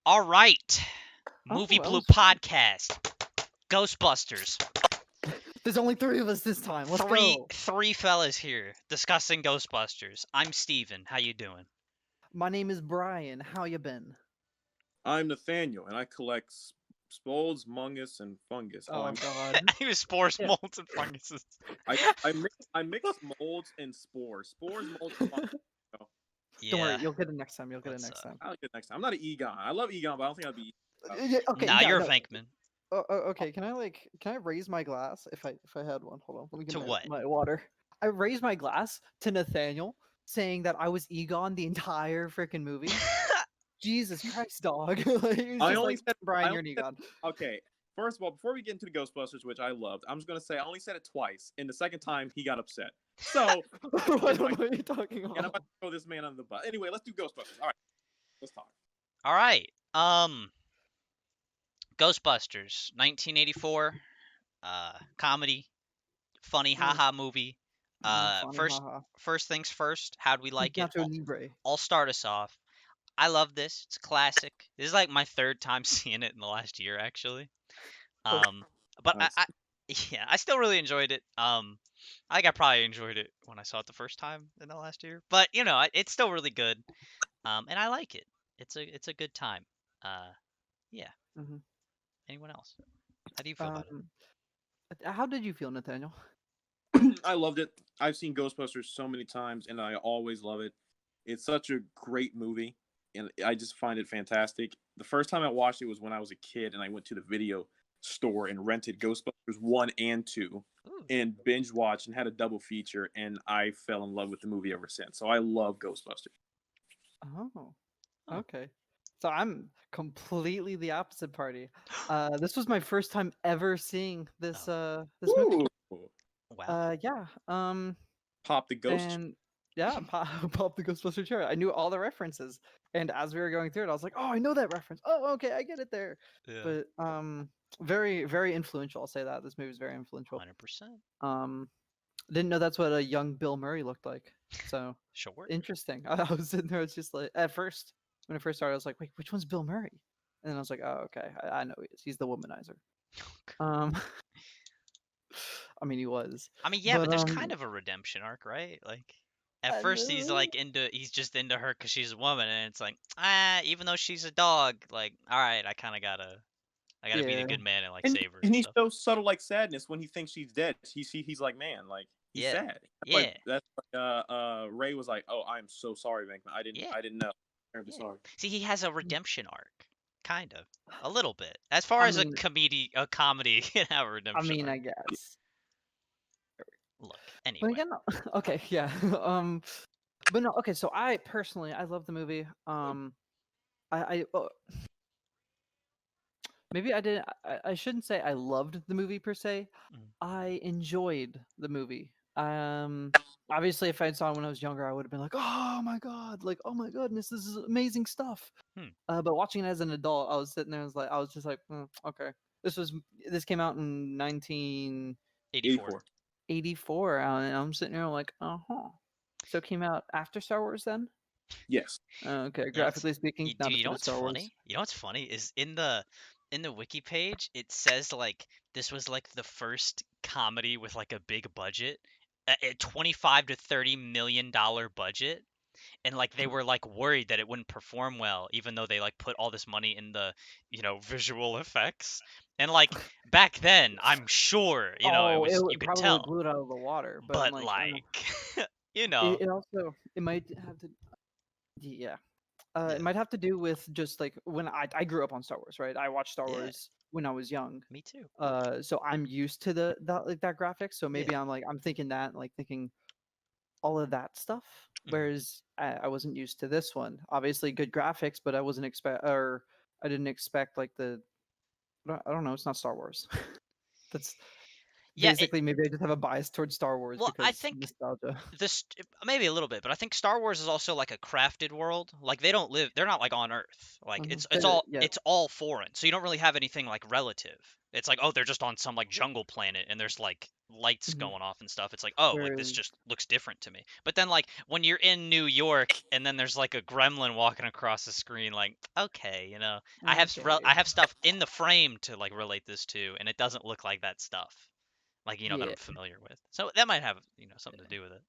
All right. Oh, that Moviebloop was fun. podcast. Ghostbusters. There's only three of us this time. Let's Three go. three fellas here discussing Ghostbusters. I'm Steven. How you doing? My name is Brian. How you been? I'm Nathaniel, and I collect spores, mungus, and fungus. Oh God. He was spores, Yeah. molds, and funguses. I mix molds and spores. Spores, molds, and fungus. So Don't worry, Yeah. you'll get it next time. You'll get it Let's next time. I'll get next time. I'm not an Egon. I love Egon, but I don't think I'd be. Yeah, okay. Nah, Yeah. you're a No. Venkman. Okay. Can I raise my glass if I had one? Hold on. Let me get To what? my water. I raised my glass to Nathaniel, saying that I was Egon the entire freaking movie. Jesus Christ, dog. Like, he was I just only like, said Brian, I you're only an said- Egon. Okay, first of all, before we get into the Ghostbusters, which I loved, I'm just gonna say I only said it twice, and the second time he got upset. So What are you talking and I'm about? about to throw this man under the bus. Anyway, let's do Ghostbusters. All right, let's talk. All right. Ghostbusters, 1984. Comedy, funny, haha movie. Funny, First, haha. first things first. How'd we like it? Nacho Libre. I'll start us off. I love this. It's a classic. This is like my third time seeing it in the last year, actually. Oh, But Nice. yeah, I still really enjoyed it. I think I probably enjoyed it when I saw it the first time in the last year. But it's still really good. And I like it. It's a good time. Yeah. Mhm. Anyone else? How do you feel about it? How did you feel, Nathaniel? I loved it. I've seen Ghostbusters so many times, and I always love it. It's such a great movie, and I just find it fantastic. The first time I watched it was when I was a kid, and I went to the video store and rented Ghostbusters 1 and 2 Ooh. and binge watched and had a double feature, and I fell in love with the movie ever since. So I love Ghostbusters. Oh, Oh. okay. So I'm completely the opposite party. This was my first time ever seeing this this movie. Ooh. Wow. Yeah. Pop the ghost. And yeah, pop the Ghostbuster chair. I knew all the references, and as we were going through it, I was like, "Oh, I know that reference. Oh, okay, I get it there." Yeah. But very very influential. I'll say that this movie is very influential. 100%. Didn't know that's what a young Bill Murray looked like. So Sure. interesting. I was sitting there, it's just like at first when it first started, I was like, "Wait, which one's Bill Murray?" And then I was like, "Oh, okay, I know he is. He's the womanizer." Um, I mean, he was. I mean, yeah, but there's um, kind of a redemption arc, right? Like, at I first he's know. he's just into her because she's a woman, and it's like, even though she's a dog, like, all right, I gotta be the Yeah. good man and like And, save her and and he stuff. shows subtle like sadness when he thinks she's dead. He's like, man, like he's Yeah. sad. Yeah. That's Ray was like, oh, I'm so sorry, Venkman. I Yeah. didn't know. I'm terribly Yeah. sorry. See, he has a redemption arc, kind of, a little bit. As far I as mean, a comedy can have a I redemption mean, arc. I guess. Look, But anyway. again, no. Okay, yeah. But no. Okay, so I personally, I love the movie. Maybe I didn't. I shouldn't say I loved the movie per se. Mhm. I enjoyed the movie. Obviously, if I saw it when I was younger, I would have been like, "Oh my god!" Like, "Oh my goodness, this is amazing stuff." Hmm. But watching it as an adult, I was sitting there, I was just like, "Okay." This came out in 84. 84. 1984, and I'm sitting here like, "Uh huh." So it came out after Star Wars, then? Yes. Okay, You know what's, graphically speaking, not dude, as you know good as what's Star Wars. funny? You know what's funny is in the wiki page, it says like this was like the first comedy with like a big budget, a 25 to 30 million dollar budget, and like they were like worried that it wouldn't perform well, even though they like put all this money in the visual effects. And like back then, I'm sure it Oh, was, you it could probably tell, blew it out of the water, but but like, like it also it might have to, yeah. It yeah, might have to do with just like when I grew up on Star Wars, right? I watched Star yeah, Wars when I was young. me too. So I'm used to that graphics. So maybe Yeah. I'm thinking that, like thinking all of that stuff. Mhm. Whereas I wasn't used to this one. Obviously good graphics, but I didn't expect like I don't know. It's not Star Wars. That's Yeah, basically, maybe I just have a bias towards Star Wars well, I because think nostalgia. this maybe a little bit, but I think Star Wars is also like a crafted world. Like they're not like on Earth. Like Mhm. it's all Yeah. it's all foreign. So you don't really have anything like relative. It's like, oh, they're just on some like jungle planet and there's like lights Mhm. going off and stuff. It's like, oh, like this Whereas, just looks different to me. But then like when you're in New York and then there's like a gremlin walking across the screen, like, okay, I okay, have stuff in the frame to like relate this to, and it doesn't look like that stuff, like that yeah, I'm familiar with. So that might have something to do with it.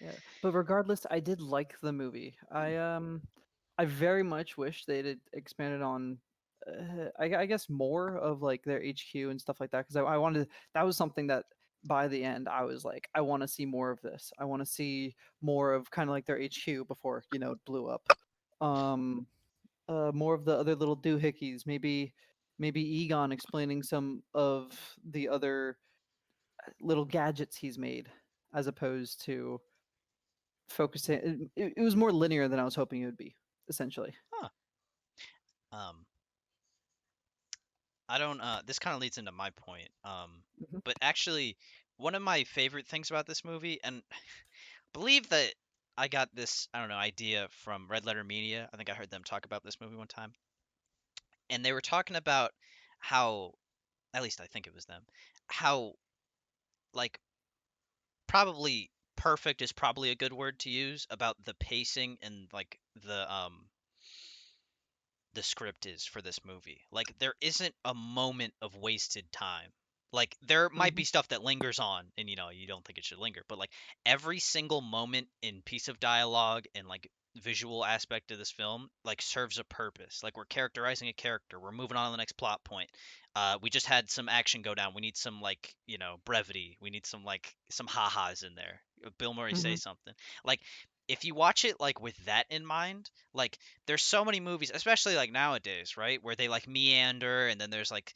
yeah. But regardless, I did like the movie. I very much wish they'd had expanded on, I guess more of like their HQ and stuff like that because I wanted that was something that by the end I was like I want to see more of this. I want to see more of kind of like their HQ before it blew up. Um, more of the other little doohickeys. Maybe Egon explaining some of the other little gadgets he's made, as opposed to focusing. It was more linear than I was hoping it would be, essentially. Huh. Um, I don't. This kind of leads into my point. Mhm. But actually, one of my favorite things about this movie, and believe that I got this, I don't know, idea from Red Letter Media. I think I heard them talk about this movie one time, and they were talking about how, at least I think it was them, how like probably perfect is probably a good word to use about the pacing and like the script is for this movie. Like there isn't a moment of wasted time. Like there might be Mhm. stuff that lingers on and you don't think it should linger, but like every single moment in piece of dialogue and like visual aspect of this film like serves a purpose. Like we're characterizing a character, we're moving on to the next plot point. We just had some action go down. We need some like, brevity. We need some like some ha-has in there. Bill Murray say Mhm. something. Like if you watch it like with that in mind, like there's so many movies, especially like nowadays, right, where they like meander and then there's like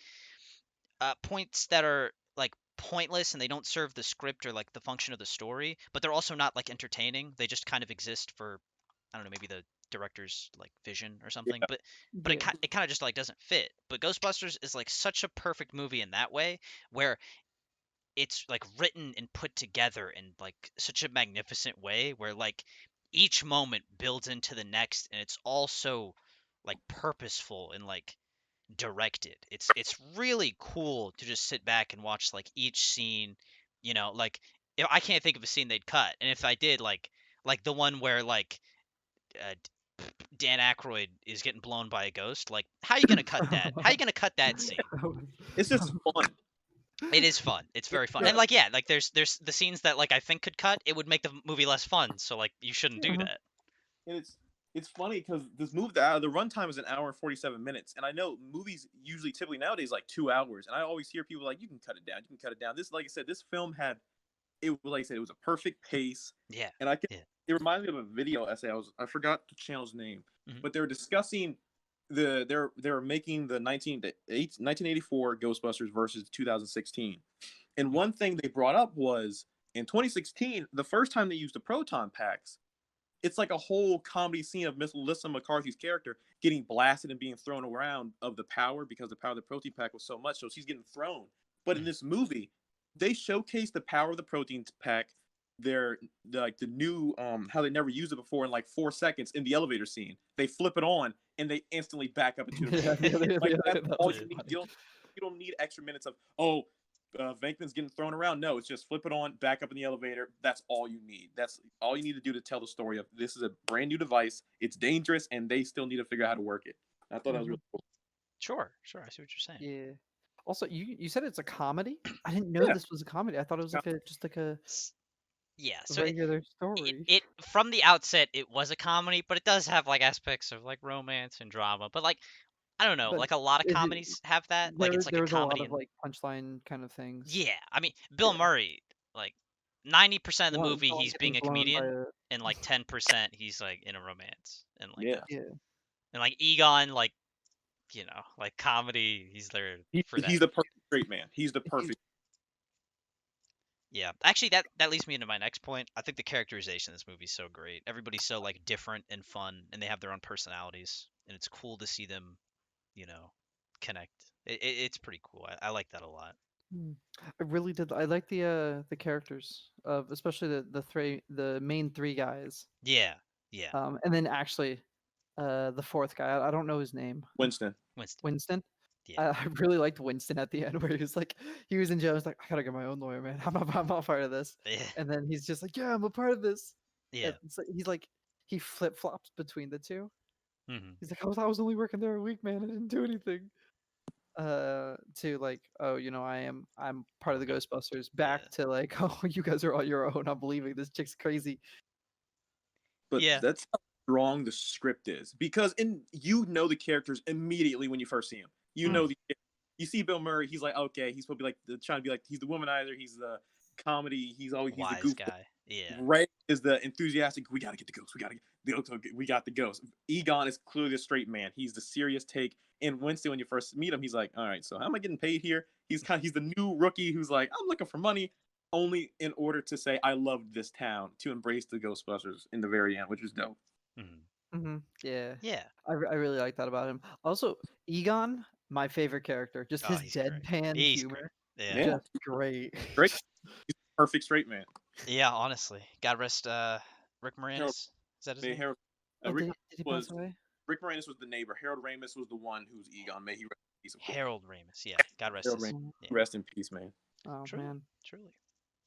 points that are like pointless and they don't serve the script or like the function of the story, but they're also not like entertaining. They just kind of exist for, I don't know, maybe the director's like vision or something, Yeah. but Yeah. it kind of just like doesn't fit. But Ghostbusters is like such a perfect movie in that way where it's like written and put together in like such a magnificent way where like each moment builds into the next and it's all so like purposeful and like directed. It's really cool to just sit back and watch like each scene, like I can't think of a scene they'd cut. And if I did like the one where like uh, Dan Aykroyd is getting blown by a ghost, like how you going to cut that? How you going to cut that scene? It's just fun. It is fun. It's It, very fun. yeah, And like yeah, like there's the scenes that like I think could cut, it would make the movie less fun. So like you shouldn't do Uh-huh. that. and it's funny because this movie the runtime is an hour and 47 minutes, and I know movies usually typically nowadays like 2 hours, and I always hear people like you can cut it down, you can cut it down. This, like I said, this film had it was like I said, it was a perfect pace, Yeah. and I can. Yeah. It reminds me of a video essay. I forgot the channel's name, Mhm. but they were discussing they were making the 1984 Ghostbusters versus 2016, and Mhm. one thing they brought up was in 2016, the first time they used the proton packs, it's like a whole comedy scene of Miss Melissa McCarthy's character getting blasted and being thrown around of the power because the power of the protein pack was so much, so she's getting thrown. But in Mhm. this movie, they showcase the power of the protein pack. Like the new how they never used it before in like 4 seconds in the elevator scene. They flip it on and they instantly back up into the Yeah, protein. Like that's that all was you need. funny. You don't need extra minutes of oh Venkman's getting thrown around. No, it's just flip it on, back up in the elevator. That's all you need. That's all you need to do to tell the story of this is a brand new device. It's dangerous, and they still need to figure out how to work it. I thought that was Mhm. really cool. Sure. Sure. I see what you're saying. Yeah. Also, you said it's a comedy. I didn't know Yeah, this was a comedy. I thought it was like a just like a S- Yeah. So regular it, story. it from the outset it was a comedy, but it does have like aspects of like romance and drama. But like I don't know, But like a lot of is it comedies have that. Like there? it's like There a was a lot comedy of and like punchline kind of things. yeah, I mean Bill Yeah. Murray, like 90% of the Someone, movie someone he's getting being a blown by comedian a and like 10% he's like in a romance and like yeah. yeah. and like Egon like like comedy he's there for that. He's the perfect straight man. He's the He, perfect. Yeah. Actually that leads me into my next point. I think the characterization in this movie is so great. Everybody's so like different and fun and they have their own personalities and it's cool to see them, you know, connect. It's pretty cool. I like that a lot. Hmm. I really did. I like the characters of especially the main three guys. Yeah. Yeah. And then actually the fourth guy. I don't know his name. Winston. Winston. Winston. Yeah. I really liked Winston at the end where he was in jail. He's like, I gotta get my own lawyer, man. I'm not part of this. Yeah. And then he's just like, yeah, I'm a part of this. Yeah. And so he's like, he flip flops between the two. Hmm. He's like, I was only working there a week, man. I didn't do anything. To like, oh, I'm part of the Ghostbusters. Back Yeah. to like, oh, you guys are on your own. I'm leaving. This chick's crazy. But Yeah. that's how strong the script is, because you know the characters immediately when you first see him. You Mm. know you see Bill Murray, he's like, okay, he's supposed to be like trying to be like, he's the womanizer, he's the comedy, he's the Wise goof. guy. Yeah. Ray is the enthusiastic. We gotta get the ghost. We got the ghost. Egon is clearly a straight man. He's the serious take. And Winston, when you first meet him, he's like, all right, so how am I getting paid here? He's the new rookie who's like, I'm looking for money, only in order to say I loved this town, to embrace the Ghostbusters in the very end, which is dope. Hmm. Yeah. Yeah. I really like that about him. Also, Egon, my favorite character. Just Oh, his he's great. deadpan He's great. humor. Yeah. Yeah, Just great. great. He's a perfect straight man. Yeah. Honestly, God rest Rick Harold, Moranis. Is that his name? Harold, Oh, Rick did he was pass away? Rick Moranis was the neighbor. Harold Ramis was the one who's Egon. May he rest in peace, of course. Harold Ramis. Yeah. God rest Harold his. Ramis, Mm. Yeah. rest in peace, man. Oh Truly. man. Truly.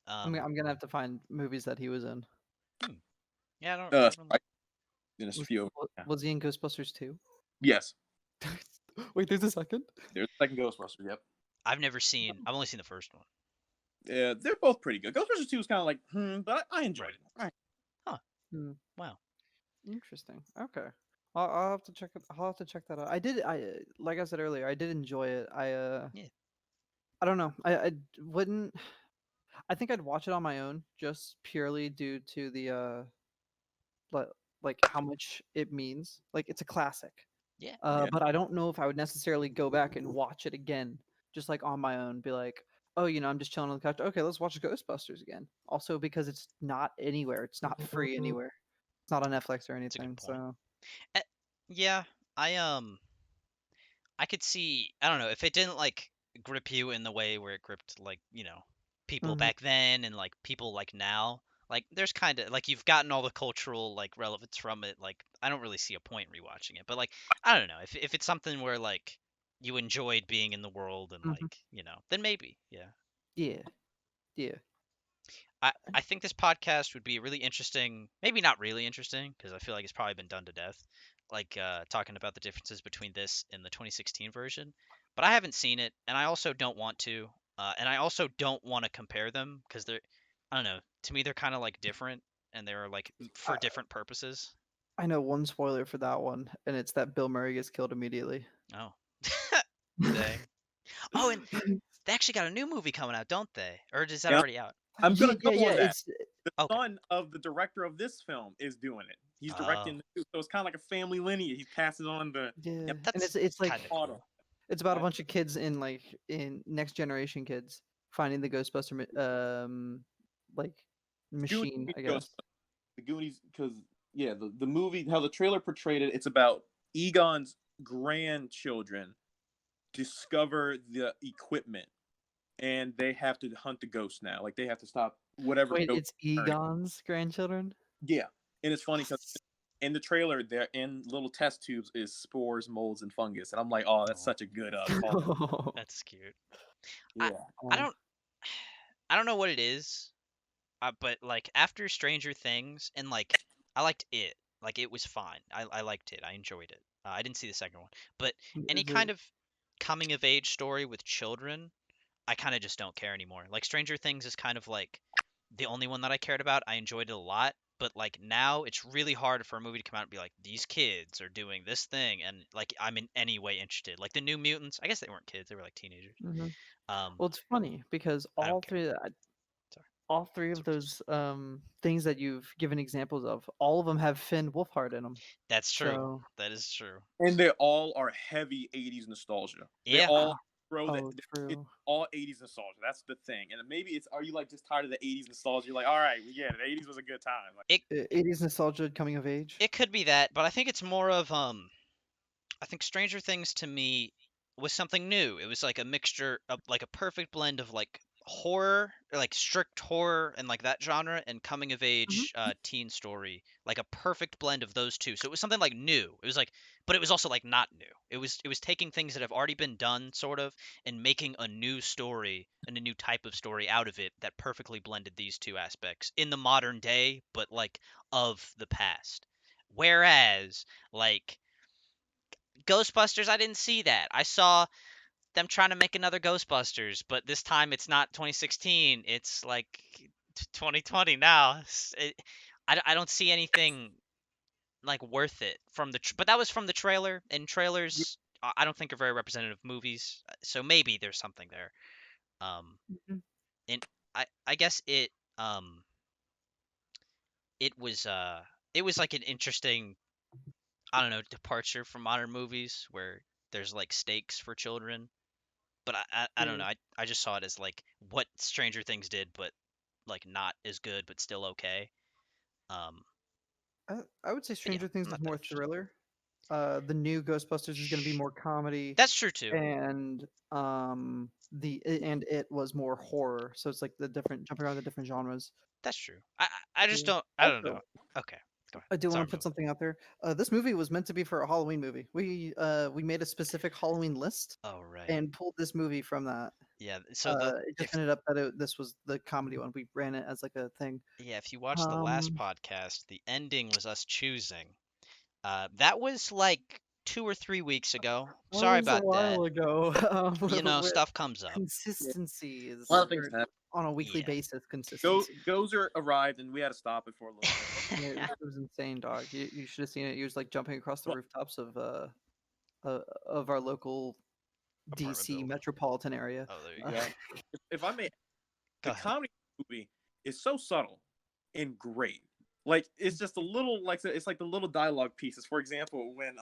I'm gonna have to find movies that he was in. Yeah. I don't. Spike in a Was, few. was he in Ghostbusters 2? Yes, Wait, there's a second? there's a second Ghostbusters. Yep. I've never seen. I've only seen the first one. Yeah, they're both pretty good. Ghostbusters 2 is kind of like, but I enjoyed it. All right. Hmm. Wow. Interesting. Okay. I'll have to check it. I'll have to check that out. Like I said earlier, I did enjoy it. Yeah. I don't know. I wouldn't. I think I'd watch it on my own, just purely due to the like how much it means. Like it's a classic. Yeah. Yeah. But I don't know if I would necessarily go back and watch it again, just like on my own. Be like, oh, I'm just chilling on the couch. Okay, let's watch Ghostbusters again. Also, because it's not anywhere. It's not free anywhere. It's not on Netflix or a good anything. point. So Eh, yeah. I could see. I don't know if it didn't like grip you in the way where it gripped like people Mhm. back then and like people like now. Like there's kind of like you've gotten all the cultural like relevance from it. Like I don't really see a point rewatching it. But like I don't know if it's something where like you enjoyed being in the world and Mhm. like then maybe yeah. Yeah, yeah. I think this podcast would be really interesting, maybe not really interesting, because I feel like it's probably been done to death, like talking about the differences between this and the 2016 version. But I haven't seen it, and I also don't want to, and I also don't want to compare them because I don't know, to me they're kind of like different, and they're like for I, different purposes. I know one spoiler for that one, and it's that Bill Murray gets killed immediately. Oh, dang. Oh, and they actually got a new movie coming out, don't they? Or is that Yeah, already out? I'm Yeah, gonna yeah, go yeah. on that. It's The Okay. son of the director of this film is doing it. He's Oh, directing, so it's kind of like a family lineage. He's passing on the. yeah, Yep. and that's it's like kind of cool. it's about a bunch of kids in next generation kids finding the like machine, I guess. The Goonies, because the movie, how the trailer portrayed it, it's about Egon's grandchildren discover the equipment, and they have to hunt the ghost now. Like they have to stop whatever. Wait, ghost it's is turning. Egon's grandchildren? Yeah, and it's funny because in the trailer, they're in little test tubes is spores, molds, and fungus, and I'm like, oh, that's Oh, such a good call. that's cute. I Yeah, I don't I don't know what it is, but like after Stranger Things and like I liked it. Like it was fine. I liked it. I enjoyed it. I didn't see the second one, but any Is kind it of coming of age story with children, I kind of just don't care anymore. Like Stranger Things is kind of like the only one that I cared about. I enjoyed it a lot, but like now it's really hard for a movie to come out and be like these kids are doing this thing and like I'm in any way interested. Like the New Mutants, I guess they weren't kids, they were like teenagers. Mhm. Um Well, it's funny because I don't care. Sorry. all three of Sources. those things that you've given examples of, all of them have Finn Wolfhard in them. That's true. So That is true. and they all are heavy '80s nostalgia. They Yeah. all throw that. oh, It's true. all '80s nostalgia. That's the thing. And maybe it's, are you like just tired of the '80s nostalgia? You're like, all right, yeah, the '80s was a good time. Like, It 80s nostalgia coming of age. it could be that, but I think it's more of I think Stranger Things to me was something new. It was like a mixture of like a perfect blend of like horror, like strict horror and like that genre, and coming of Mhm. age teen story, like a perfect blend of those two. So it was something like new. It was like, but it was also like not new. It was taking things that have already been done, sort of, and making a new story and a new type of story out of it that perfectly blended these two aspects in the modern day, but like of the past. Whereas, like Ghostbusters, I didn't see that. I saw them trying to make another Ghostbusters, but this time it's not 2016. It's like 2020 now. I don't see anything like worth it from but that was from the trailer, and Yeah. trailers I don't think are very representative of movies. So maybe there's something there. Um, Mhm. and I guess um it was uh it was like an interesting, I don't know, departure from modern movies where there's like stakes for children. But I don't Yeah. know. I just saw it as like what Stranger Things did, but like not as good, but still okay. Um, I would say but yeah, Stranger Things I'm is not that more interested. thriller. The new Ghostbusters is going to be more comedy, That's true too. and and it was more horror. So it's like the different jumping around the different genres. That's true. I just Yeah. don't. I don't know. Also, Okay, go ahead. I do Sorry, want to put Mo. something out there. This movie was meant to be for a Halloween movie. We made a specific Halloween list Oh right. and pulled this movie from that. Yeah. So the It just if ended up that this was the comedy one. We ran it as like a thing. yeah, if you watch the last Um, podcast, the ending was us choosing. That was like 2 or 3 weeks ago. that Sorry was a about that. while ago. You know, With stuff comes up. Yeah. consistency A lot is of things or happen. on a weekly Yeah. basis. Consistency. Gozer arrived, and we had to stop it for a little bit. Yeah, it was insane, dog. You should have seen it. He was like jumping across the But rooftops of our local Apartment DC building. metropolitan area. Oh, there you Uh, go. yeah, if I may, Go the ahead. comedy movie is so subtle and great. Like it's just a little like it's like the little dialogue pieces. For example, when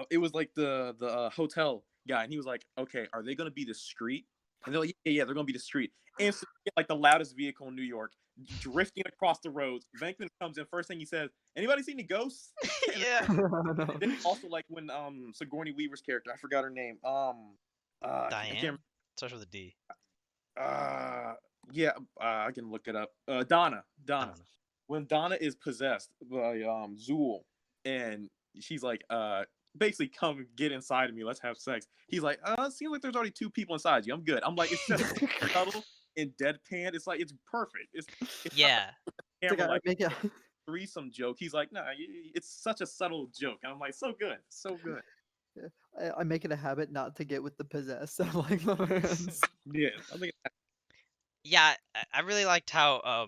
it was like the hotel guy, and he was like, "Okay, are they gonna be discreet?" And they're like, "Yeah, yeah, they're gonna be discreet." And so, like the loudest vehicle in New York, drifting across the roads. Venkman comes in. First thing he says, "Anybody see any ghosts?" and Yeah. then also like when Sigourney Weaver's character, I forgot her name. I can't. Diane? Starts with a D. Yeah, I can look it up. Donna. I Donna. don't know. When Donna is possessed by Zool, and she's like, basically come get inside of me, let's have sex. He's like, it seems like there's already two people inside you. I'm good. I'm like, it's just subtle and deadpan. It's like it's perfect. It's not Yeah. a It's like camera I like make it. threesome joke. He's like, nah, it's such a subtle joke. And I'm like, so good, so good. I make it a habit not to get with the possessed. I'm like, my hands. Yeah, I think Yeah, I really liked how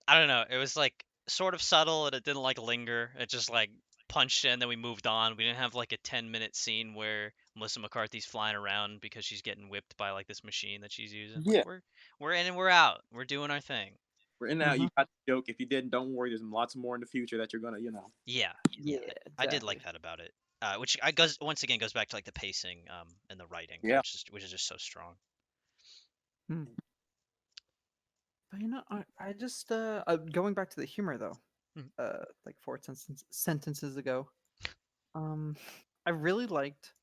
I don't know, it was like sort of subtle and it didn't like linger. It just like punched in, then we moved on. We didn't have like a 10-minute scene where Melissa McCarthy's flying around because she's getting whipped by like this machine that she's using. Like yeah. we're in and we're out. We're doing our thing. We're in now. You Mhm. got the joke. If you didn't, don't worry. There's lots more in the future that you're gonna. Yeah. Yeah, Yeah. I did like exactly. that about it. Which I goes once again goes back to like the pacing and the writing, Yeah. which is just so strong. Hmm. But I just going back to the humor though. Mhm. Like four sentences ago. Um, I really liked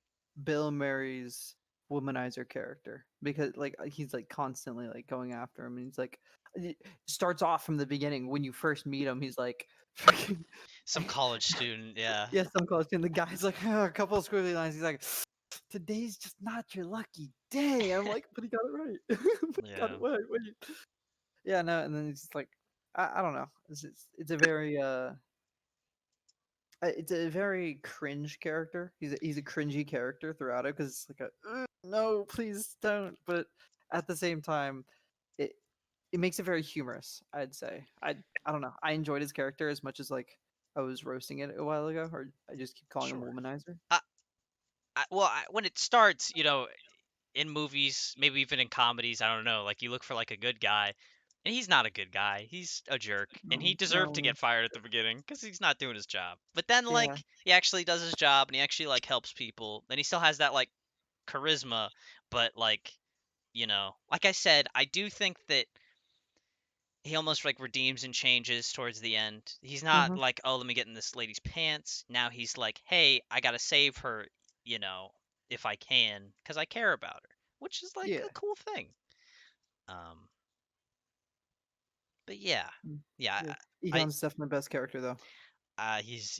Bill Murray's womanizer character because he's like constantly like going after him, and he's like it starts off from the beginning when you first meet him. He's like, freaking, Some college student, yeah. yeah, some close, and the guy's like a couple of squiggly lines. He's like, today's just not your lucky day. I'm like, but he got it right. But he got Yeah. it right. Wait. Yeah, no, and then it's just like I don't know. It's a very it's a very cringe character. He's a cringy character throughout it because it's like a no, please don't. But at the same time, it it makes it very humorous. I'd say. I don't know. I enjoyed his character as much as like I was roasting it a while ago, or I just keep calling him Sure. womanizer. When it starts, in movies, maybe even in comedies, I don't know, like you look for like a good guy, and he's not a good guy. He's a jerk, and he No, deserved to no, get fired at the beginning because he's not doing his job. But then yeah. like he actually does his job, and he actually like helps people, and he still has that like charisma. But like I said, I do think that he almost like redeems and changes towards the end. He's not Hmm. like, oh, let me get in this lady's pants. Now he's like, hey, I gotta save her, if I can, because I care about her, which is like Yeah. a cool thing. Um, but yeah, Mm, yeah, yeah. I, Egon's definitely the best character though. he's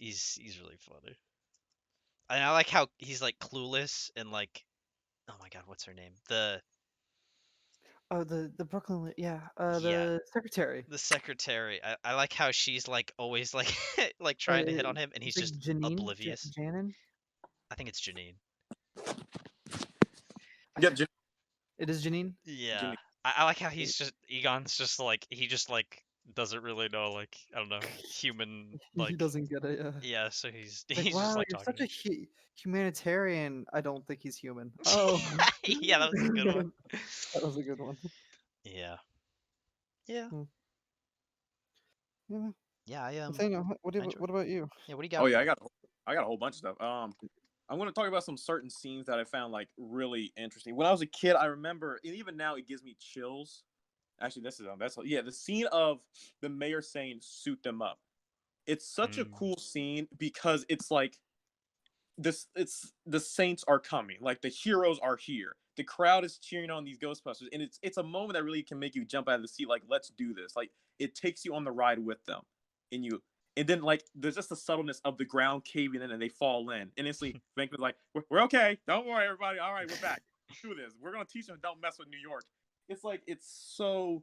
really funny. And I like how he's like clueless and like, oh my god, what's her name? Oh, the Brooklyn, yeah, Yeah, the secretary. the secretary. I like how she's like always like like Uh, trying to hit on him, and he's it's like just Janine, oblivious. Janin. I think it's Janine. Yep, It is Janine. Yeah, Jimmy. I like how he's just Egon's just like he just like doesn't really know like I don't know human He like doesn't get it. Yeah. yeah, so he's It's like, he's just wow, like you're talking such to a humanitarian. I don't think he's human. Oh, him. Yeah, that was a good one. that was a good one. Yeah, yeah, Hmm. Yeah. yeah. Nathaniel, I enjoyed what it. about you? Yeah, what do you Oh got yeah, for me? I got a whole bunch of stuff. I'm going to talk about some certain scenes that I found like really interesting. When I was a kid, I remember, and even now, it gives me chills. Actually, this is that's yeah, the scene of the mayor saying "suit them up." It's such a Mm. cool scene because it's like this. It's the saints are coming, like the heroes are here. The crowd is cheering on these Ghostbusters, and it's a moment that really can make you jump out of the seat. Like, let's do this. Like, it takes you on the ride with them, and you and then like there's just the subtleness of the ground caving in and they fall in. And instantly Venkman's like, we're okay. Don't worry, everybody. All right, we're back. Do this. We're gonna teach them don't mess with New York. It's like it's so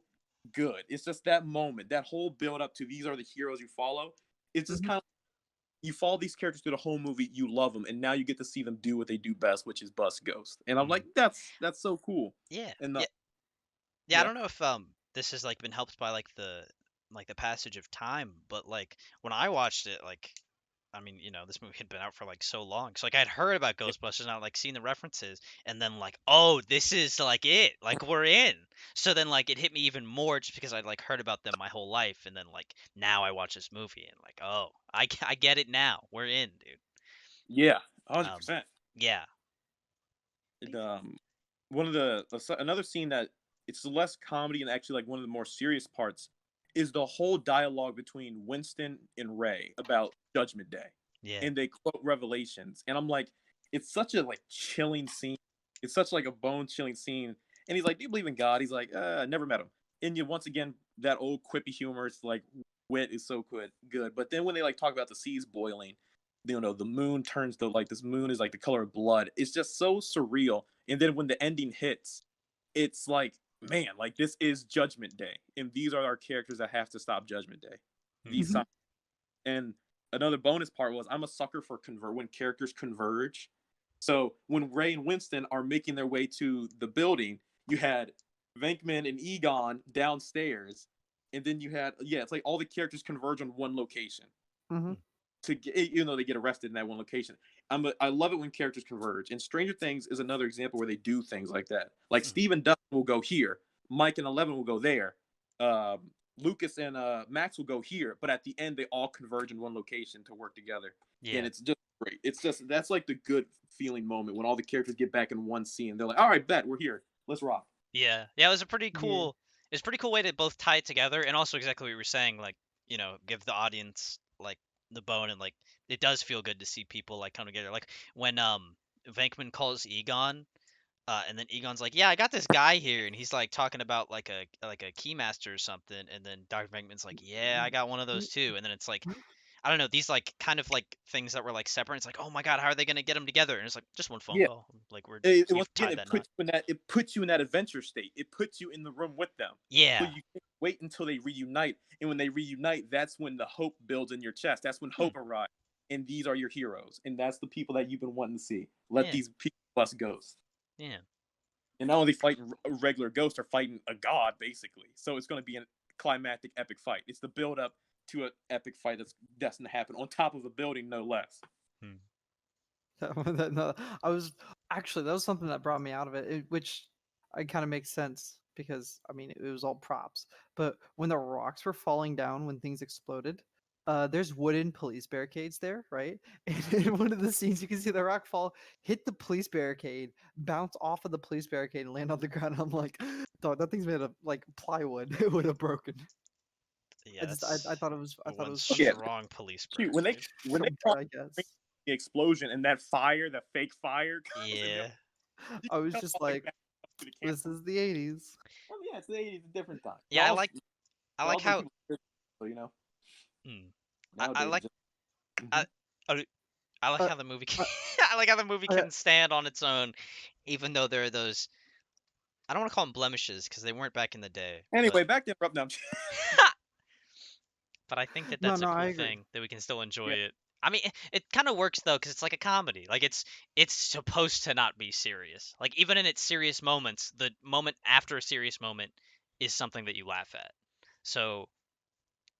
good. It's just that moment, that whole build up to these are the heroes you follow. It's just Mhm. kind of you follow these characters through the whole movie, you love them, and now you get to see them do what they do best, which is bust ghost. And I'm Mm. like, that's so cool. Yeah, And yeah, yeah. I yeah, don't know if this has like been helped by like the passage of time, but like when I watched it, like I mean, this movie had been out for like so long. So like I'd heard about yeah, Ghostbusters and I'd like seen the references and then like, oh, this is like it. Like we're in. So then like it hit me even more just because I'd like heard about them my whole life and then like now I watch this movie and like, oh, I get it now. We're in, dude. yeah, 100%. Um yeah. It, one of the another scene that it's less comedy and actually like one of the more serious parts is the whole dialogue between Winston and Ray about Judgment Day, Yeah. and they quote Revelations, and I'm like, it's such a like chilling scene. It's such like a bone chilling scene, and he's like, "Do you believe in God?" He's like, "Never met him." And you once again that old quippy humor, it's like wit is so good. But then when they like talk about the seas boiling, the moon turns to like this moon is like the color of blood. It's just so surreal. And then when the ending hits, it's like, man, like this is Judgment Day, and these are our characters that have to stop Judgment Day. These Hmm. Mhm. and another bonus part was I'm a sucker for convert when characters converge. So when Ray and Winston are making their way to the building, you had Venkman and Egon downstairs, and then you had it's like all the characters converge on one location Mhm. to get, they get arrested in that one location. I love it when characters converge. And Stranger Things is another example where they do things like that. Like Hmm. Steve and Dustin will go here, Mike and Eleven will go there, um, Lucas and Max will go here, but at the end they all converge in one location to work together, and Yeah. it's just great. It's just that's like the good feeling moment when all the characters get back in one scene. They're like, all right, bet we're here, let's rock. Yeah. Yeah, it was a pretty Yeah. cool it was a pretty cool way to both tie it together and also exactly what you were saying, like, give the audience like the bone and like it does feel good to see people like come together. Like when Venkman calls Egon, and then Egon's like, "Yeah, I got this guy here," and he's like talking about like a keymaster or something, and then Dr. Venkman's like, "Yeah, I got one of those too," and then it's like I don't know, these like kind of like things that were like separate. It's like, oh my god, how are they gonna get them together? And it's like just one phone Yeah, call. Like once we've again, tied that knot. it puts you in that adventure state. It puts you in the room with them. So Yeah. you can't wait until they reunite. And when they reunite, that's when the hope builds in your chest. That's when Hmm. hope arrives. And these are your heroes. And that's the people that you've been wanting to see. Let Yeah. these people bust ghosts. Yeah. And not only fighting a regular ghost, they're fighting a god, basically. So it's going to be a climactic, epic fight. It's the build up to an epic fight that's destined to happen on top of a building, no less. Hmm. No, I was actually that was something that brought me out of it, which I kind of makes sense because I mean it was all props. But when the rocks were falling down when things exploded, there's wooden police barricades there, right? And in one of the scenes, you can see the rock fall, hit the police barricade, bounce off of the police barricade, and land on the ground. I'm like, dog, that thing's made of like plywood. It would have broken. Yeah, I that's thought it was one funny. Yeah, strong police shoot, when they barricade. when they I guess. the explosion and that fire, that fake fire comes and Yeah. you I was come just falling like, back to the camp. this is the '80s. Oh Yeah, it's the 80s, a different time. Yeah, I like Dolls make how people so you know mm, I nowadays. like Just, I, I I like Uh, how the movie can, uh, I like how the movie uh, can stand on its own, even though there are those. I don't want to call them blemishes because they weren't back in the day, but anyway, back to Interrupt now. but I think that no, that's a no, I cool agree. thing that we can still enjoy Yeah. it. I mean, it kind of works though because it's like a comedy. Like it's supposed to not be serious. Like even in its serious moments, the moment after a serious moment is something that you laugh at. So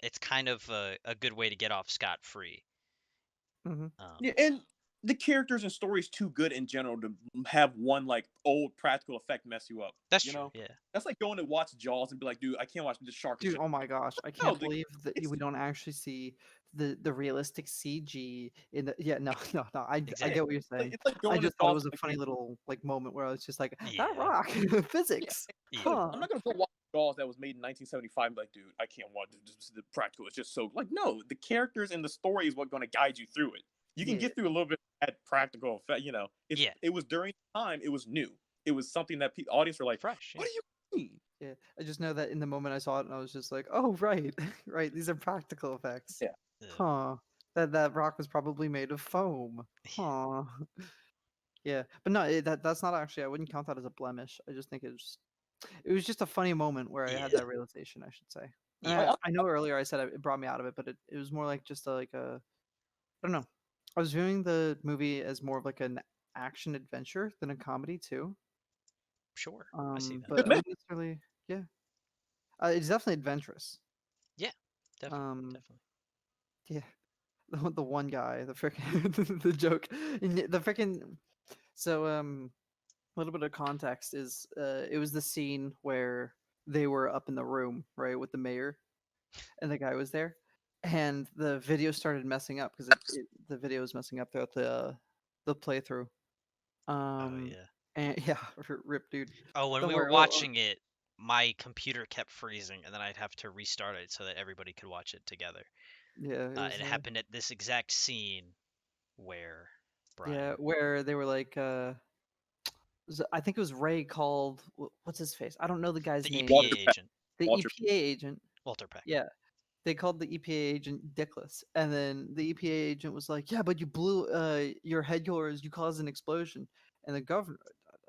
it's kind of a good way to get off scot free. Hmm. Yeah, Um, and the characters and stories too good in general to have one like old practical effect mess you up. that's You true. know, Yeah. that's like going to watch Jaws and be like, dude, I can't watch this shark. Dude, oh my gosh, I No, can't believe that it's we don't actually see the realistic CG in the. Yeah, no, no, no. I yeah, get what you're saying. it's like I going to just thought it Jaws. was a Like, funny little like moment where I was just like, that Yeah. rock, yeah, physics, Yeah. like, huh? I'm not gonna go watch Jaws that was made in 1975. And be like, dude, I can't watch this. The practical. It's just so like no, the characters and the story is what's going to guide you through it. You can Yeah. get through a little bit at practical effect. You know, Yeah. it was during the time it was new. It was something that audience were like, Fresh. what Yeah. do you mean? Yeah, I just know that in the moment I saw it, and I was just like, "Oh, right, right. These are practical effects, Yeah. Yeah. huh? That rock was probably made of foam, huh? Yeah, but no, that's not actually. I wouldn't count that as a blemish. I just think it was just a funny moment where I had Yeah. that realization, I should say. And Yeah. Like, I know earlier I said it brought me out of it, but it was more like just like a I don't know. I was viewing the movie as more of like an action adventure than a comedy too. Sure. I see that. But good I mix. wouldn't necessarily. Yeah, it's definitely adventurous. Yeah. Definitely. Um, Definitely. yeah. The one guy, the freaking the joke, the freaking. So a little bit of context is it was the scene where they were up in the room right with the mayor, and the guy was there, and the video started messing up because the video was messing up throughout the playthrough. Oh Um, yeah. and yeah, rip, dude. Oh, when Don't we were worry. watching it, my computer kept freezing, and then I'd have to restart it so that everybody could watch it together. Yeah, it It was. happened at this exact scene where Yeah, Bryan, where they were like, I think it was Ray called. What's his face? I don't know the guy's the name. EPA Walter Peck. agent, The Walter. EPA agent. Walter Peck. Yeah, they called the EPA agent dickless, and then the EPA agent was like, "Yeah, but you blew your headquarters, you caused an explosion." And the governor,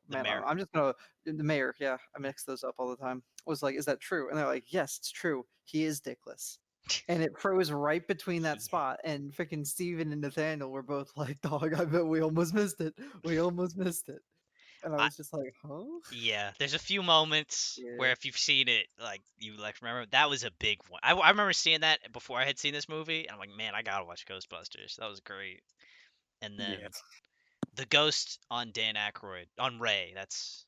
The man, mayor. I'm just gonna the mayor, yeah, I mix those up all the time. Was like, "Is that true?" And they're like, "Yes, it's true. He is dickless." And it froze right between that Yeah. spot, and freaking Steven and Nathaniel were both like, "Dog, I bet we almost missed it. We almost missed it." And I I, was just like, "Huh?" yeah, there's a few moments where Yeah. if you've seen it, like you like remember that was a big one. I remember seeing that before I had seen this movie, and I'm like, man, I gotta watch Ghostbusters. That was great. And then Yeah. the ghost on Dan Aykroyd on Ray. That's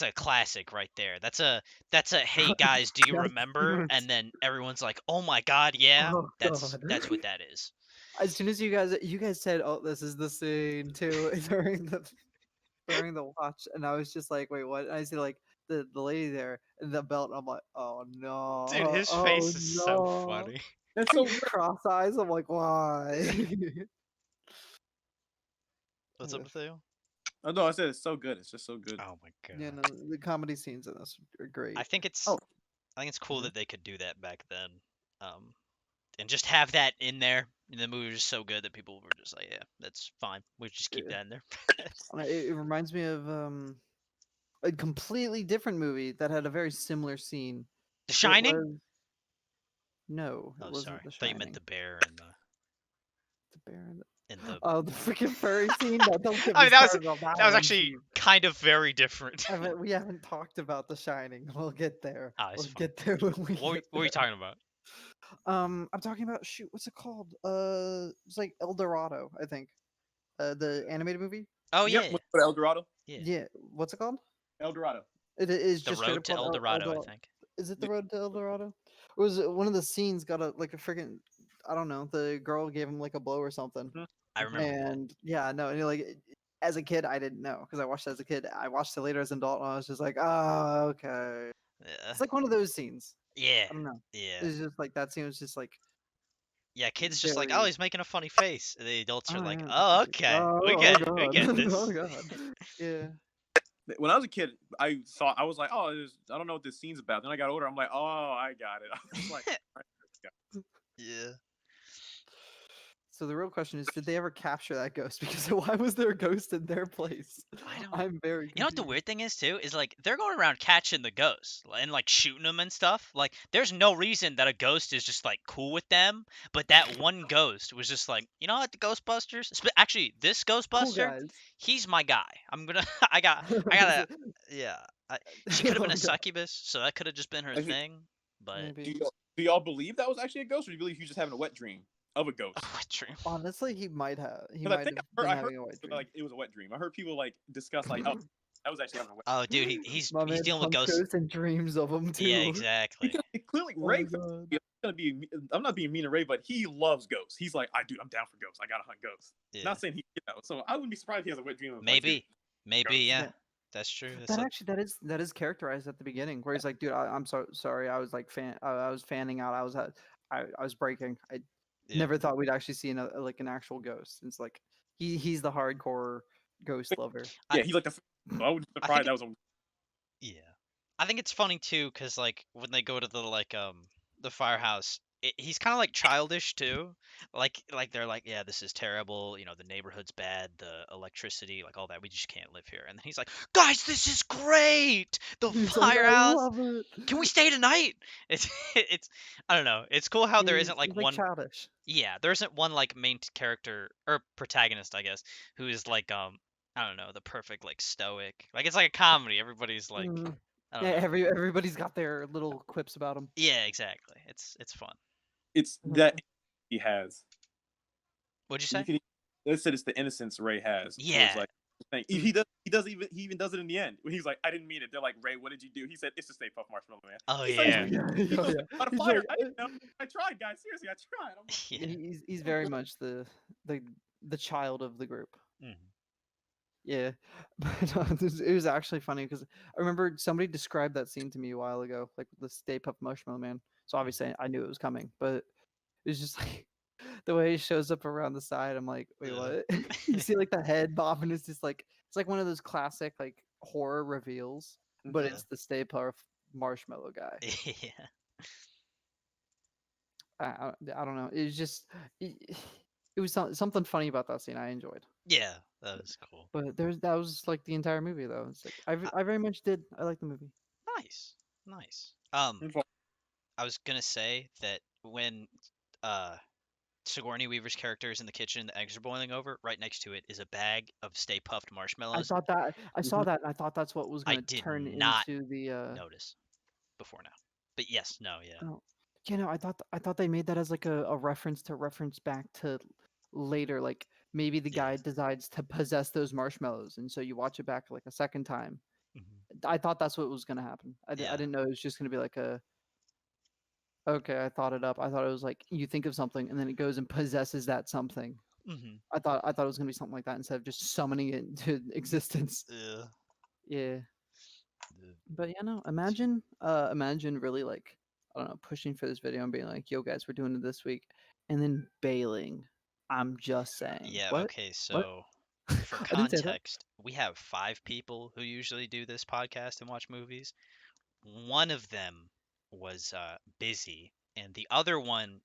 a classic right there. That's a hey guys, do you Yes, remember? yes. And then everyone's like, oh my god, yeah. Oh That's God. that's what that is. As soon as you guys said, "Oh, this is the scene too," during the watch, and I was just like, "Wait, what?" And I see like the lady there in the belt. And I'm like, "Oh Dude, no, his oh face is so no!" funny. That's so good. Cross eyes. I'm like, "Why?" What's up, Nathaniel? Oh no, I said it's so good. It's just so good. Oh my Yeah, god. no, the comedy scenes in this are I great. think it's Oh, I think it's cool Mhm. that they could do that back then. Um, and just have that in there. And the movie was just so good that people were just like, yeah, that's fine. We just keep Yeah. that in there. It reminds me of a completely different movie that had a very similar scene. The It Shining? was no, it Oh, wasn't sorry. The I thought you meant Shining. the bear and The bear and and the. oh, the freaking furry scene. No, don't get I me mean, that was started on that that was one, actually Steve. kind of very different. We haven't talked about The Shining. We'll get there. Ah, it's We'll fine. get there when we What get were you there. talking about? I'm talking about shoot. What's it called? It's like El Dorado, I think. The animated movie. Oh yep. yeah, What's it, El Dorado? yeah. Yeah. What's it called? El Dorado. It is The just straight Road up to called El El Dorado, I Dorado. think. Is it the Yeah. Road to El Dorado? Or was it one of the scenes got a like a freaking I don't know. The girl gave him like a blow or something. I Mm-hmm. remember that. And yeah, no, and like as a kid, I didn't know because I watched it as a kid. I watched it later as an adult, and I was just like, oh, okay. Yeah, It's like one of those scenes. yeah, I don't know. yeah. It's just like that scene was just like Yeah, kids just like, oh, very. he's making a funny face. And the adults are Oh like, yeah. oh, okay, Oh, we oh get it, we god. get Oh this. god. Yeah. when I was a kid, I was like, oh, I don't know what this scene's about. Then I got older, I'm like, oh, I got it. I was like, all right, let's go. Yeah. So the real question is, did they ever capture that ghost? Because why was there a ghost in their place? I don't. I'm very You know what the confused. weird thing is too is like they're going around catching the ghosts and like shooting them and stuff. Like there's no reason that a ghost is just like cool with them, but that one ghost was just like, you know what, the Ghostbusters. Actually, this Cool Ghostbuster, guys. he's my guy. I'm gonna. I gotta. Yeah. She could have been Oh a my god. succubus, so that could have just been her Actually, thing. But Maybe. do y'all believe that was actually a ghost, or do you believe he was just having a wet dream of a ghost? what dream? Honestly, he might have. He Because I might think have I been heard having a white dream. like it was a wet dream. I heard people like discuss like, oh, I was actually having a wet. Oh, dude, he's My he's man dealing with hunts ghosts. ghosts and dreams of them Yeah, too. exactly. Because clearly Oh my Ray, god. gonna be. I'm not being mean to Ray, but he loves ghosts. He's like, dude, I'm down for ghosts. I gotta hunt ghosts. Yeah. Not saying he, so I wouldn't be surprised if he has a wet dream of like, dude, Maybe. Maybe. ghosts. Yeah. That, That's true. That's that like. actually that is characterized at the beginning where he's like, dude, I'm so sorry. I was like I was fanning out. I was breaking. I Yeah. never thought we'd actually see like an actual ghost. It's like he's the hardcore ghost lover. Yeah, he's like the. So I wouldn't be I surprised think that was a. Yeah. I think it's funny too, cause like when they go to the firehouse, he's kind of like childish too. Like they're like, yeah, this is terrible. You know, the neighborhood's bad, the electricity, like all that. We just can't live here. And then he's like, guys, this is great. The He's like, I firehouse. love it. Can we stay tonight? It's I don't know. It's cool how there isn't like He's like one. childish. Yeah, there isn't one like main character or protagonist, I guess, who is like I don't know, the perfect like stoic. Like it's like a comedy. Everybody's like Mhm. I don't Yeah, know. everybody's got their little quips about him. Yeah, exactly. It's fun. It's that he has. What'd you You say? can. They said it's the innocence Ray has towards Yeah. like. Thing. He even does it in the end when he's like, I didn't mean it. They're like, Ray, what did you do? He said, it's the Stay Puft Marshmallow Man. Oh He says, yeah. he goes, Yeah. on He's fire. like, I didn't know. I tried, guys. Seriously, I tried. I'm like, Yeah. he's very much the the child of the group. Mhm. Yeah, but it was actually funny because I remember somebody described that scene to me a while ago, like the Stay Puft Marshmallow Man. So obviously I knew it was coming, but it was just like the way he shows up around the side. I'm like, wait, Ugh. what? You see like the head bob, and it's just like it's like one of those classic like horror reveals, but Yeah. it's the Stay Puft Marshmallow guy. Yeah. I don't know. It was just it was something funny about that scene. I enjoyed. Yeah. That was cool. But that was like the entire movie though. It's like Uh, I very much did. I like the movie. nice. Nice. "Mm, I was gonna say that when uh Sigourney Weaver's character is in the kitchen, the eggs are boiling over. Right next to it is a bag of Stay Puffed marshmallows. I saw that and I thought that's what was I gonna did turn not into the notice before now. But yes, no, yeah. oh, you know, I thought they made that as like a reference back to later, like maybe the Yeah. guy decides to possess those marshmallows and so you watch it back like a second time. Mhm. I thought that's what was gonna happen. I Yeah. didn't know it was just gonna be like a okay, I thought it up. I thought it was like you think of something and then it goes and possesses that something. Mhm. I thought it was gonna be something like that instead of just summoning it into existence. Yeah. Yeah. Yeah. But yeah, no, imagine really like I don't know, pushing for this video and being like, yo guys, we're doing it this week and then bailing. I'm just saying. Yeah, What? okay, What? so for I didn't say that. context, we have 5 people who usually do this podcast and watch movies. One of them was busy, and the other one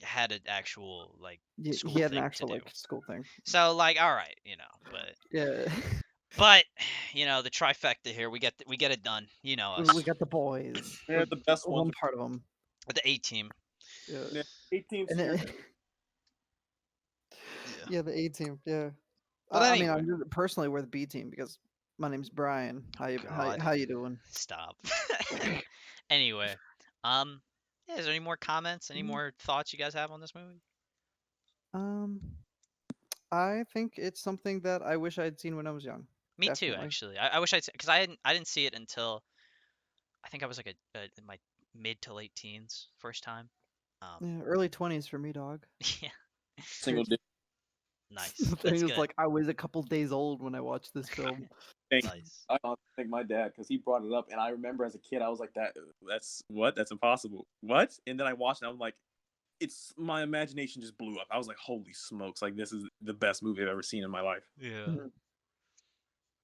had an actual like Yeah, school he had an thing to actual do. like school thing. So like, all right, you know, Yeah. but you know, the trifecta here, we get it done. You know we us, got the boys. They're the best One ones. part of them. the A team. Yeah. Yeah, 18 And series. Yeah. yeah, the A team. Yeah. But I mean, anyway, personally, we're the B team because my name's Brian. God, How you doing? stop. Anyway, yeah, is there any more comments? Any Mm, more thoughts you guys have on this movie? Um, I think it's something that I wish I'd seen when I was young. Me too, Definitely. actually. I wish because I didn't see it until I think I was like in my mid to late teens first time. Yeah, early 20s for me, dog. Yeah, Single digit. nice. The That's thing is, good. like, I was a couple days old when I watched this film. Nice. I don't thank my dad because he brought it up, and I remember as a kid I was like, That's what? That's impossible. What? And then I watched, and I'm like, it's my imagination just blew up. I was like, holy smokes! Like this is the best movie I've ever seen in my life. Yeah. Mhm.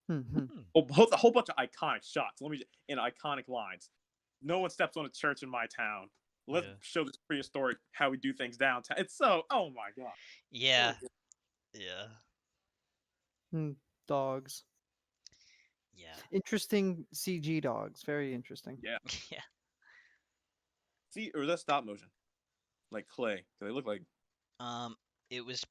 Hmm. A whole bunch of iconic shots. In iconic lines. No one steps on a church in my town. Let's Yeah. show this prehistoric how we do things downtown. It's so, oh my god. Yeah. Yeah. Dogs. Yeah. Interesting CG dogs. Very interesting. Yeah. Yeah. See, or that's stop motion, like clay. They look like It was.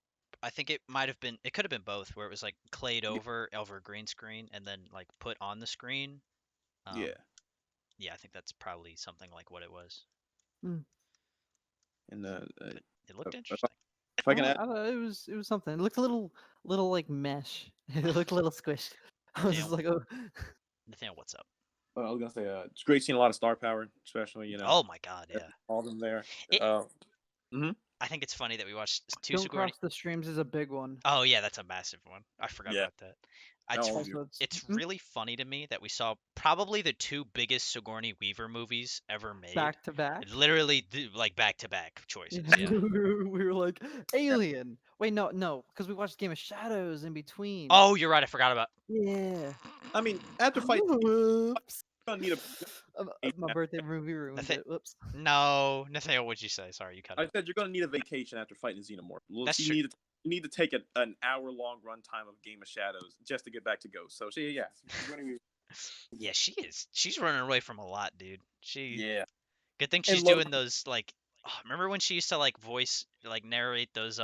I think it might have been. It could have been both, where it was like clayed over green screen and then like put on the screen. Um, yeah. yeah, I think that's probably something like what it was. Mm. And But it looked if interesting. I can add, I don't know, it was something. It looked a little like mesh. It looked a little squished. I was just like, oh. Nathaniel, what's up? I was gonna say, it's great seeing a lot of star power, especially Oh my God, yeah. all of them there. It, Mhm. I think it's funny that we watched two Don't Sigourney. Cross the Streams is a big one. Oh yeah, that's a massive one. I forgot Yeah. about that. Oh, Also, It's really funny to me that we saw probably the two biggest Sigourney Weaver movies ever made. back to back. Literally like back to back choices. Yeah, Yeah. we were like Alien. Wait, no, because we watched Game of Shadows in between. Oh, you're right. I forgot about. Yeah. I mean, after fight, Whoops. you're gonna need My birthday movie ruined Nathan- it. Whoops. No, Nathaniel, what'd you say? Sorry, you cut I out. said you're gonna need a vacation after fighting Xenomorph. That's you true. need to take an hour-long runtime of Game of Shadows just to get back to Ghost. So yeah. Yeah, she is. She's running away from a lot, dude. Yeah. Good thing And she's Loki- doing those like. Oh, remember when she used to like narrate those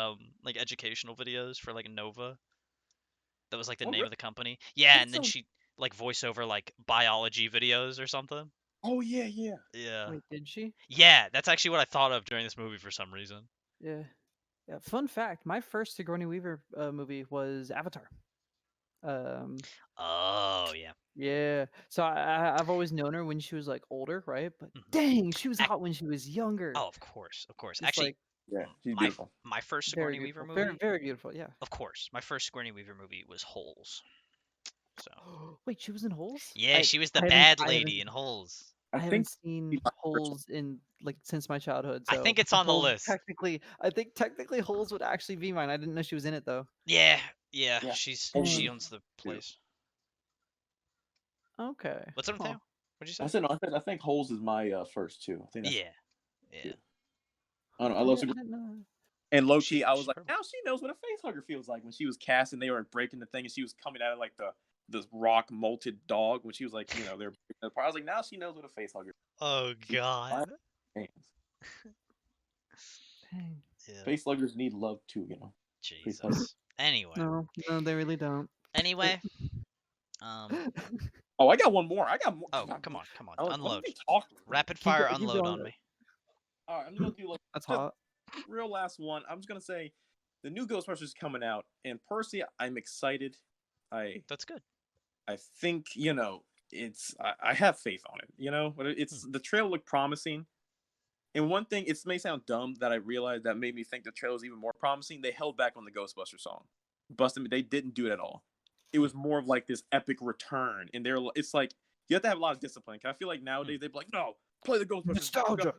like educational videos for like Nova? That was like the Oh, name really? of the company. Yeah, That and then sounds- she like voice over like biology videos or something. Oh yeah. Yeah. Wait, did she? Yeah, that's actually what I thought of during this movie for some reason. Yeah. Yeah. Fun fact: my first Sigourney Weaver movie was Avatar. Oh yeah. Yeah. So I've always known her when she was like older, right? But Mhm. dang, she was hot when she was younger. Oh, of course, of course. Just Actually, like Yeah, she's my beautiful. my first very Sigourney Weaver beautiful, movie. very beautiful. Yeah. Of course, my first Sigourney Weaver movie was Holes. So Wait, she was in Holes? yeah, she was the I haven't- bad I haven't- lady in Holes. I I haven't think seen Holes in like since my childhood. I So think it's on the Holes list. technically, I think technically Holes would actually be mine. I didn't know she was in it though. Yeah, Yeah. she Dang. owns the place. Okay. What's up, Huh. Nathaniel? What'd you say? I said no. I think Holes is my first too. I think that's, Yeah. I don't know. I love didn't know. And Loki, I was she's like, perfect. now she knows what a face hugger feels like when she was cast and they were breaking the thing and she was coming out of like the rock molted dog when she was like, they're breaking it apart. I was like, now she knows what a face hugger Oh God. feels. Dang. Yeah. Face huggers need love too. Jesus. Anyway. No, they really don't. Anyway. Oh, I got one more. I got more. Oh, come on. Unload. Talking. Rapid fire keep unload going. on me. All right, I'm gonna do like That's just hot. real last one. I'm just gonna say, the new Ghostbusters is coming out, and personally, I'm excited. That's good. I think it's I have faith on it. But it's the trailer looked promising. And one thing, it may sound dumb that I realized that made me think the trailer was even more promising. They held back on the Ghostbusters song, busted. They didn't do it at all. It was more of like this epic return, and it's like you have to have a lot of discipline. 'Cause I feel like nowadays they'd be like, no, play the Ghostbusters. Nostalgia.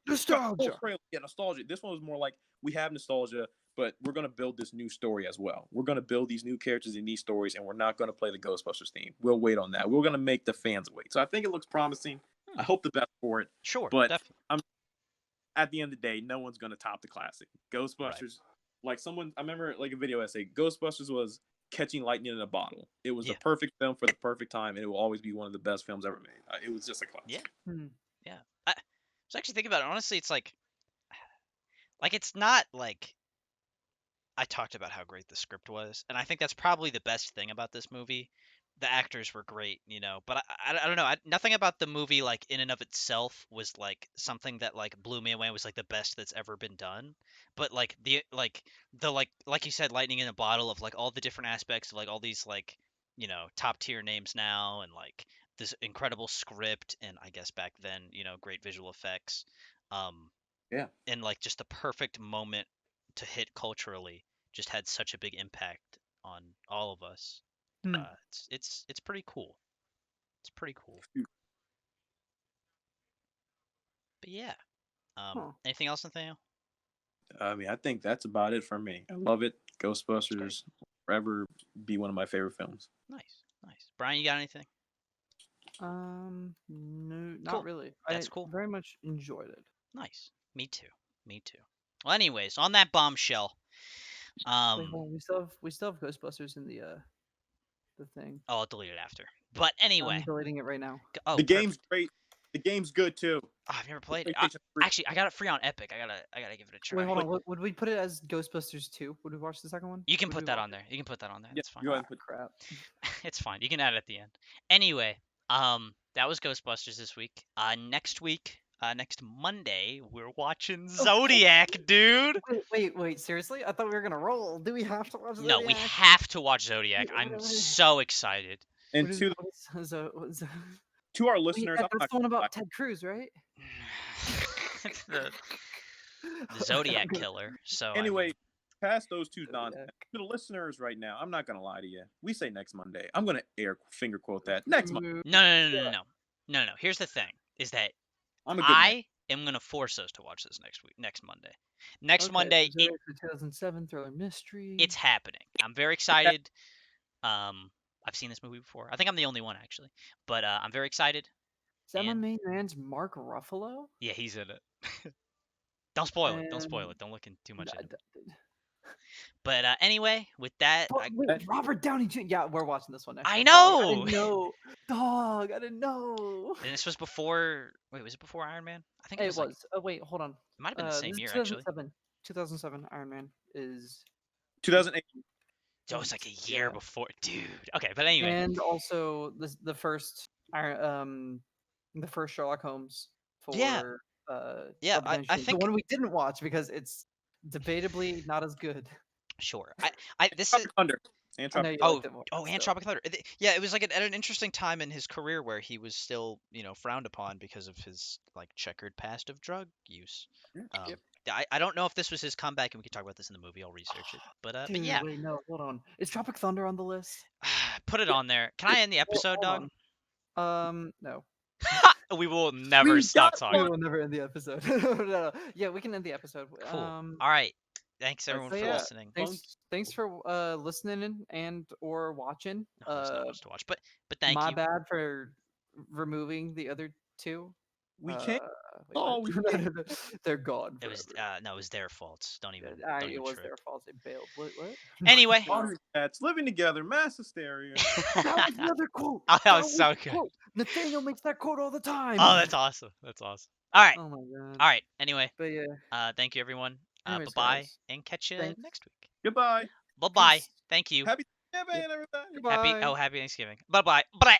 Yeah, nostalgia. This one was more like we have nostalgia, but we're gonna build this new story as well. We're gonna build these new characters in these stories, and we're not gonna play the Ghostbusters theme. We'll wait on that. We're gonna make the fans wait. So I think it looks promising. I hope the best for it. Sure. But Definitely. at the end of the day, no one's gonna top the classic. Ghostbusters. Like I remember like a video essay. Ghostbusters was catching lightning in a bottle. It was the perfect film for the perfect time, and it will always be one of the best films ever made. It was just a classic. Yeah. I was actually thinking about it. Honestly, it's like it's not like I talked about how great the script was, and I think that's probably the best thing about this movie. The actors were great, but I don't know. Nothing about the movie, like in and of itself, was like something that like blew me away. Was like the best that's ever been done. But like the like you said, lightning in a bottle of like all the different aspects of like all these like top tier names now, and like this incredible script, and I guess back then great visual effects, Yeah. and like just the perfect moment to hit culturally, just had such a big impact on all of us. It's pretty cool. It's pretty cool. But yeah. Anything else, Nathaniel? I mean, I think that's about it for me. I love it. Ghostbusters will forever be one of my favorite films. Nice. Brian, you got anything? No, not Cool. really. That's I cool. very much enjoyed it. Nice. Me too. Me too. Well, anyways, on that bombshell. Wait, hold on. We still have Ghostbusters in the thing. I'll delete it after. But I'm anyway. deleting it right now. Oh, the game's perfect. great. The game's good too. Oh, I've never played it. PlayStation 3. Actually, I got it free on Epic. I gotta give it a try. Wait, hold on. Would we put it as Ghostbusters 2? Would we watch the second one? You can Would put we that watch on there. You can put that on there. Yeah, It's fine. go ahead and put. Crap. It's fine. You can add it at the end. Anyway, that was Ghostbusters this week. Next week, next Monday, we're watching Zodiac, dude. Wait. Seriously? I thought we were gonna roll. Do we have to watch Zodiac? No, we have to watch Zodiac. Wait, I'm what- so excited. And What is- to what is- to our wait, listeners, I'm that's not the one gonna lie. about Ted Cruz, right? the Zodiac killer. So Anyway, past those two Zodiac. nonsense. To the listeners right now, I'm not gonna lie to you. We say next Monday. I'm gonna finger quote that next Monday. no. Here's the thing: is that I'm a good man. I am gonna force us to watch this next Monday. Next Monday, Zodiac for 2007 thriller mystery. it's happening. I'm very excited. I've seen this movie before. I think I'm the only one actually, but I'm very excited. Is that my and- main man's Mark Ruffalo? Yeah, he's in it. Don't spoil it. Don't And- spoil it. Don't look in too much D- into it. d- But anyway, with that, But wait, Robert Downey Jr. Yeah, we're watching this one next. I week. know! I didn't know. Dog, I didn't know. and this was before. Wait, was it before Iron Man? I think It it was. was. Like, Oh wait, hold on. it might have been the same This is year actually. 2007 Iron Man is, 2008. So it was like a year before, dude. Okay, but anyway, and also the first Sherlock Holmes for Yeah. Yeah, Robert I Downey Jr. think- the one we didn't watch because it's debatably not as good. sure. This is. Tropic Thunder. And I know Tropic. you Oh, liked it more, oh, but and still. Tropic Thunder. Yeah, it was like at an interesting time in his career where he was still, frowned upon because of his like checkered past of drug use. Yeah. Yep. Yeah, I don't know if this was his comeback, and we could talk about this in the movie. I'll research it. But Dude, yeah, wait, no, hold on. Is Tropic Thunder on the list? put it on there. Can I end the episode, hold dog? No. We will never We stop got talking. We will never end the episode. No. Yeah, we can end the episode. Cool. All right. Thanks so everyone for yeah, listening. Thanks for listening and or watching. No, there's not much to watch, but thank My you. bad for removing the other two. We can't. Wait, Oh, what? we They're gone. It was forever. no, it was their fault. Don't even. It Don't even was trip. their fault. They bailed. What? Anyway. Otter cats living together, mass hysteria. That was another quote. Oh, that That was so the good. quote. Nathaniel makes that quote all the time. Oh, that's awesome. That's awesome. All right. Oh my god. All right. Anyway, But yeah. thank you everyone. Anyways, Bye-bye guys, and catch you thanks. next week. Goodbye. Bye-bye. Peace. Thank you. Happy Thanksgiving, everybody. Goodbye. Happy Thanksgiving. Bye-bye. Bye.